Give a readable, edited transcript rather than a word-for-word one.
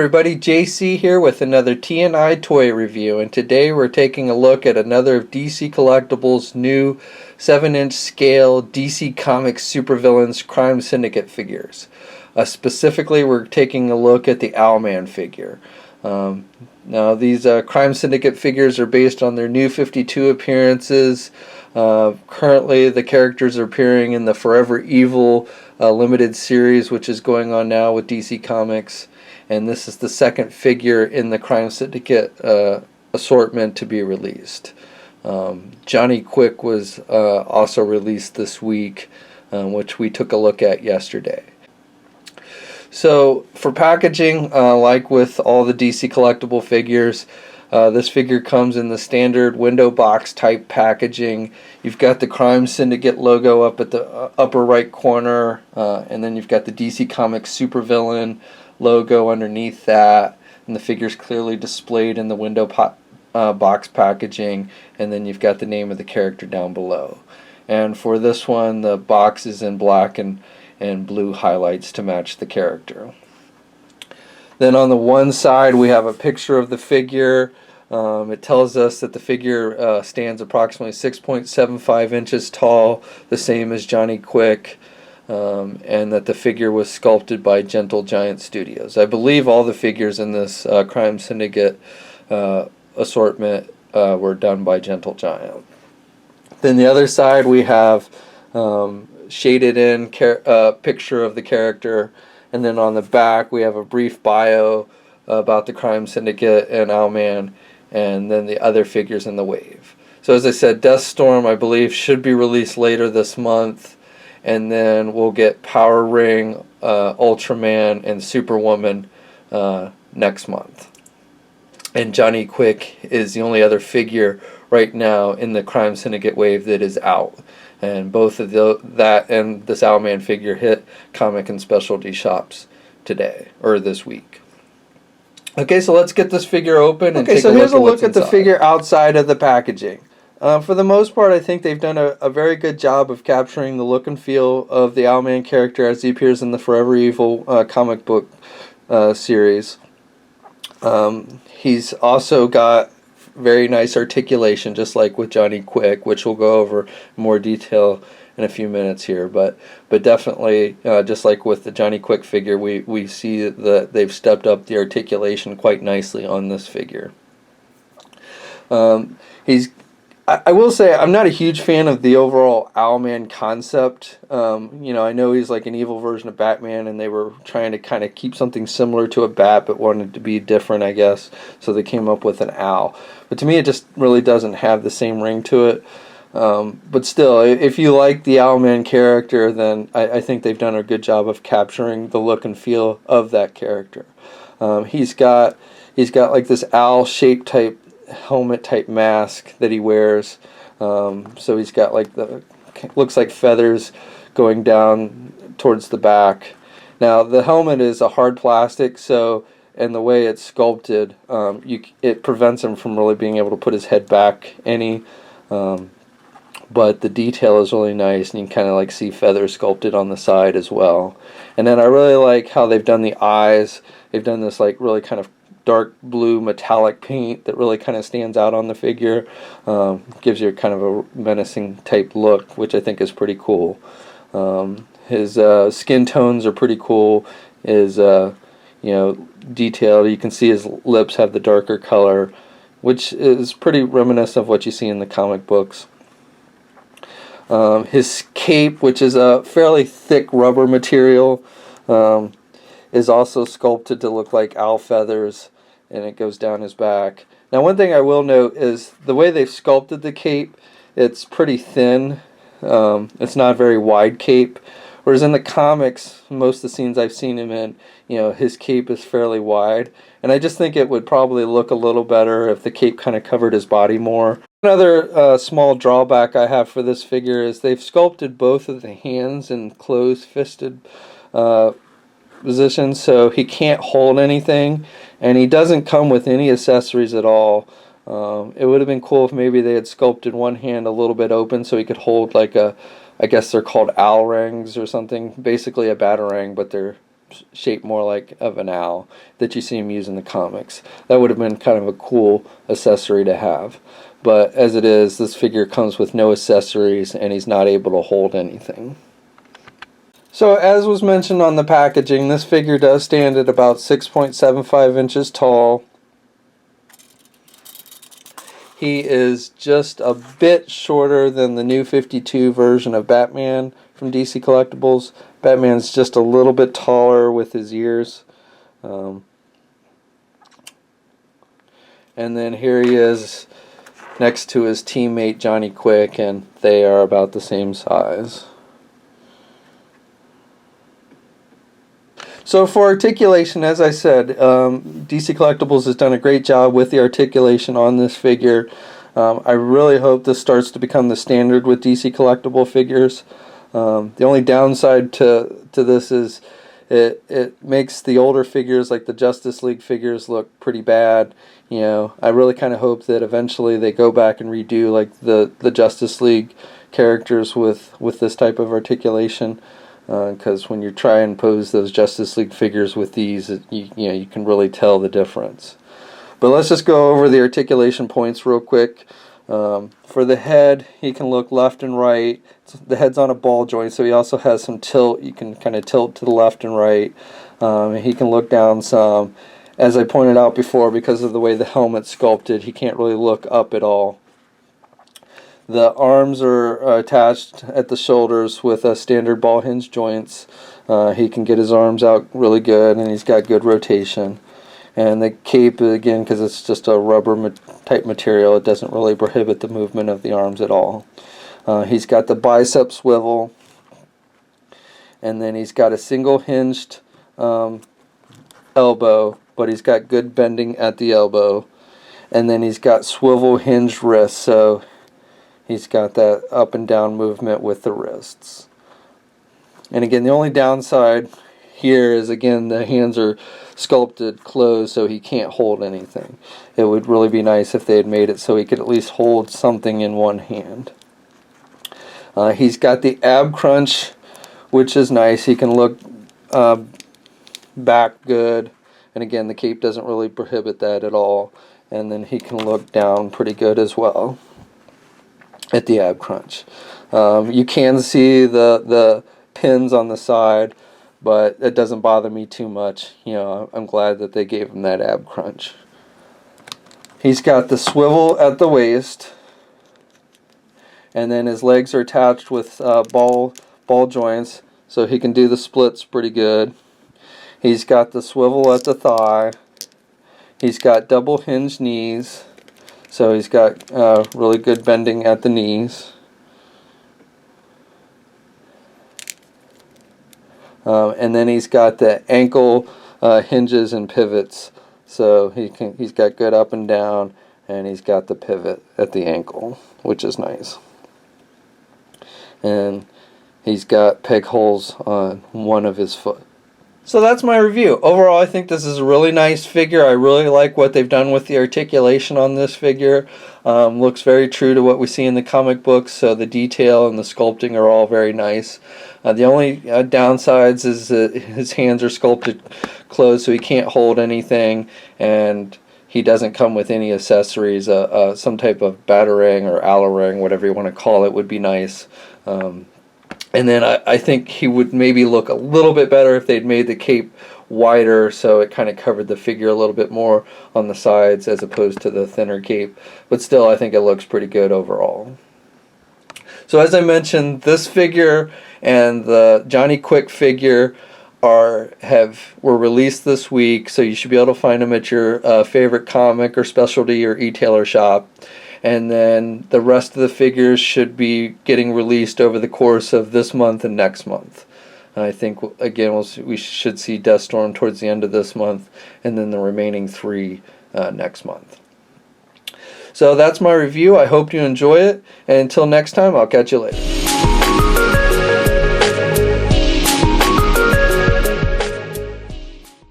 everybody, JC here with another TNI toy review, and today we're taking a look at another of DC Collectibles' new 7-inch scale DC Comics Supervillains Crime Syndicate figures. Specifically, we're taking a look at the Owlman figure. Now these Crime Syndicate figures are based on their new 52 appearances. Currently the characters are appearing in the Forever Evil limited series, which is going on now with DC Comics, and this is the second figure in the Crime Syndicate assortment to be released. Johnny Quick was also released this week, which we took a look at yesterday. So for packaging, like with all the DC collectible figures, this figure comes in the standard window box type packaging. You've got the Crime Syndicate logo up at the upper right corner, and then you've got the DC Comics Supervillain logo underneath that, and the figure's clearly displayed in the window box packaging, and then you've got the name of the character down below. And for this one, the box is in black and blue highlights to match the character. Then on the one side we have a picture of the figure. It tells us that the figure stands approximately 6.75 inches tall, the same as Johnny Quick, and that the figure was sculpted by Gentle Giant Studios. I believe all the figures in this Crime Syndicate assortment were done by Gentle Giant. Then the other side we have shaded in picture of the character, and then on the back we have a brief bio about the Crime Syndicate and Owlman, and then the other figures in the wave. So as I said, Deathstorm I believe should be released later this month, and then we'll get Power Ring, Ultraman, and Superwoman next month. And Johnny Quick is the only other figure right now in the Crime Syndicate wave that is out. And both of that and this Owlman figure hit comic and specialty shops today, or this week. Okay, so let's get this figure open and take a look at what's inside. Okay, so here's a look at the figure outside of the packaging. For the most part, I think they've done a very good job of capturing the look and feel of the Owlman character as he appears in the Forever Evil comic book series. He's also got very nice articulation, just like with Johnny Quick, which we'll go over in more detail in a few minutes here. But definitely, just like with the Johnny Quick figure, we see that they've stepped up the articulation quite nicely on this figure. I will say I'm not a huge fan of the overall Owlman concept. I know he's like an evil version of Batman, and they were trying to kind of keep something similar to a bat, but wanted to be different, I guess. So they came up with an owl. But to me, it just really doesn't have the same ring to it. But still, if you like the Owlman character, then I think they've done a good job of capturing the look and feel of that character. He's got like this owl-shaped type helmet type mask that he wears, so he's got like looks like feathers going down towards the back. Now the helmet is a hard plastic, and the way it's sculpted, it prevents him from really being able to put his head back any, but the detail is really nice, and you can kind of like see feathers sculpted on the side as well. And then I really like how they've done the eyes. They've done this like really kind of dark blue metallic paint that really kind of stands out on the figure. Gives you kind of a menacing type look, which I think is pretty cool. His skin tones are pretty cool. His detailed. You can see his lips have the darker color, which is pretty reminiscent of what you see in the comic books. His cape, which is a fairly thick rubber material, is also sculpted to look like owl feathers, and it goes down his back. Now one thing I will note is the way they've sculpted the cape, it's pretty thin. It's not a very wide cape, whereas in the comics, most of the scenes I've seen him in, his cape is fairly wide, and I just think it would probably look a little better if the cape kind of covered his body more. Another small drawback I have for this figure is they've sculpted both of the hands in closed-fisted position, so he can't hold anything, and he doesn't come with any accessories at all. It would have been cool if maybe they had sculpted one hand a little bit open so he could hold like I guess they're called owl rings or something, basically a batarang, but they're shaped more like of an owl that you see him use in the comics. That would have been kind of a cool accessory to have. But as it is, this figure comes with no accessories and he's not able to hold anything. So as was mentioned on the packaging, this figure does stand at about 6.75 inches tall. He is just a bit shorter than the new 52 version of Batman from DC Collectibles. Batman's just a little bit taller with his ears. And then here he is next to his teammate Johnny Quick, and they are about the same size. So for articulation, as I said, DC Collectibles has done a great job with the articulation on this figure. I really hope this starts to become the standard with DC Collectible figures. The only downside to this is it makes the older figures, like the Justice League figures, look pretty bad. You know, I really kind of hope that eventually they go back and redo like the Justice League characters with this type of articulation. Because when you try and pose those Justice League figures with these, you can really tell the difference. But let's just go over the articulation points real quick. For the head, he can look left and right. The head's on a ball joint, so he also has some tilt. You can kind of tilt to the left and right. He can look down some. As I pointed out before, because of the way the helmet's sculpted, he can't really look up at all. The arms are attached at the shoulders with standard ball hinge joints. He can get his arms out really good, and he's got good rotation. And the cape, again, because it's just a rubber type material, it doesn't really prohibit the movement of the arms at all. He's got the bicep swivel, and then he's got a single hinged elbow, but he's got good bending at the elbow. And then he's got swivel hinged wrists, so he's got that up and down movement with the wrists. And again, the only downside here is, again, the hands are sculpted closed, so he can't hold anything. It would really be nice if they had made it so he could at least hold something in one hand. He's got the ab crunch, which is nice. He can look back good. And again, the cape doesn't really prohibit that at all. And then he can look down pretty good as well at the ab crunch. You can see the pins on the side, but it doesn't bother me too much. You know, I'm glad that they gave him that ab crunch. He's got the swivel at the waist, and then his legs are attached with ball joints, so he can do the splits pretty good. He's got the swivel at the thigh. He's got double hinged knees, so he's got really good bending at the knees. And then he's got the ankle hinges and pivots, so he's got good up and down, and he's got the pivot at the ankle, which is nice. And he's got peg holes on one of his foot. So that's my review. Overall, I think this is a really nice figure. I really like what they've done with the articulation on this figure. Looks very true to what we see in the comic books, so the detail and the sculpting are all very nice. The only downsides is that his hands are sculpted closed, so he can't hold anything, and he doesn't come with any accessories. Some type of batarang or Owlman, whatever you want to call it, would be nice. And then I think he would maybe look a little bit better if they'd made the cape wider, so it kind of covered the figure a little bit more on the sides as opposed to the thinner cape. But still, I think it looks pretty good overall. So as I mentioned, this figure and the Johnny Quick figure were released this week, so you should be able to find them at your favorite comic or specialty or e-tailer shop. And then the rest of the figures should be getting released over the course of this month and next month. I think, again, we should see Deathstorm towards the end of this month, and then the remaining 3 next month. So that's my review. I hope you enjoy it. And until next time, I'll catch you later.